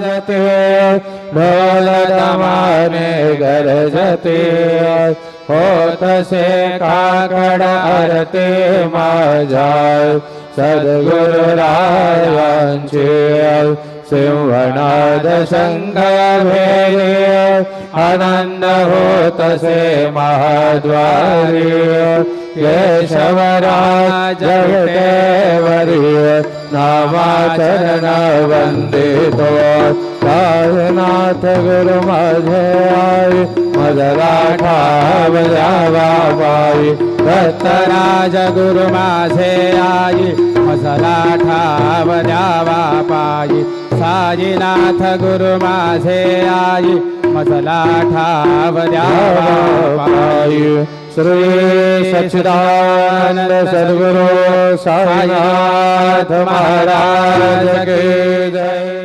वाजते ढोल दमाने गरजते होतसे काकड आरती माझ्या सद्गुरुरायांची सिंहनाद शंकर भेदे आनंद होतसे महाद्वारी केशवराज विटेवरी नामाचरण वंदितो साईनाथ गुरु माझे आई मजला ठाव द्यावा पायी दत्तराज गुरु माझे आई मजला ठाव द्यावा पायी साईनाथ गुरु माझे आई मजला ठाव द्यावा पायी श्री सच्चिदानंद सद्गुरु साईनाथ महाराज की जय।